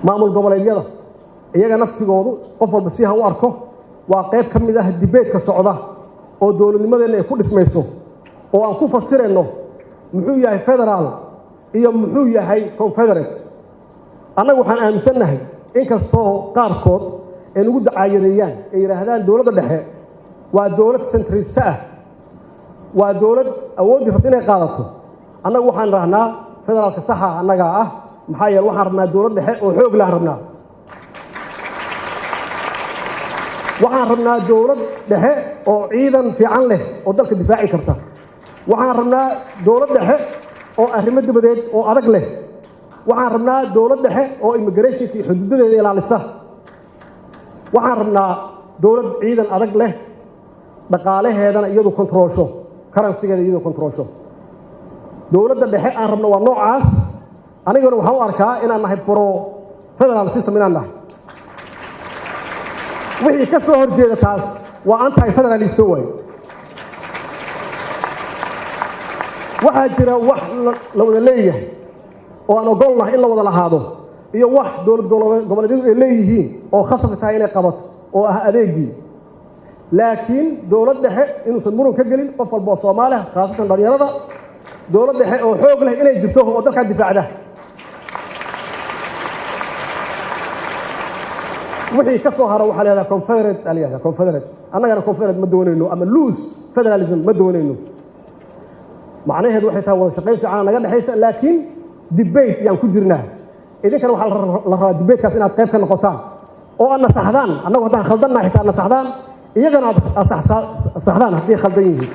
maamul goboleedyada iyaga naftigoodu qof walba si ha u arko waa qayb ka mid ah debate-ka socda oo dowladnimadeena ay ku dhismayso oo aan ku fasirayno muxuu yahay federal iyo muxuu yahay confederate annagu waxaan aaminsannahay inkastoo qaarkood ay nagu dacaayadeeyaan ay yidhaahdaan dowladda dhexe waa dowlad centrista ah waa dowlad awoodii rabta inay qaadato annagu waxaan rahnaa federaalka saxa annagaa ah maxaa yeele waxaan rabnaa dowlad dhexe oo xoog lahan rabnaa waxaan rabnaa dowlad dhexe oo ciidan fiican leh oo dalka difaaci karta waxaan rabnaa dowlad dhexe oo arrimo dibadeed oo adag leh waxaan rabnaa dowlad dhexe oo immigrationka iyo xuduudadeeda ilaalisa waxaan rabnaa dowlad ciidan adag leh dhaqaalaheedana iyadu kontroolsho karansigeeda iyadu kontroolsho dowladda dhexe aan rabno waa noocaas aniguna waxaan u arkaa inaan nahay pro federal system inaan nahay wixii ka soo horjeeda taas waa anti federalism way waxaa jira wax la wada leeyahay oo aan ogolnahay in la wada lahaado iyo wax dowlad goboleedyadu ay leeyihiin oo khasab tahay inay qabato oo ah adeegii laakiin dowlad dhexe inuusan muran ka gelin qof walba oo Soomaali ah khaasatan dhalinyarada dowlad dhexe oo xoog leh inay jirto oo dalka difaacda wixii ka soo haro waxa leeyahay confederate annagana confederate ma doonayno ama loose federalism ma doonayno macnaheedu waxay tahay wada shaqayn fiican naga dhaxaysa laakiin debate yaan ku jirnaa idinkana waxa la rabaa debate-kaas inaad qayb ka noqotaan oo aad nasaxdaan annagu haddaan khaldannahay xitaa nasaxdaan iyagana aad saxdaan haddii khaldan yihiin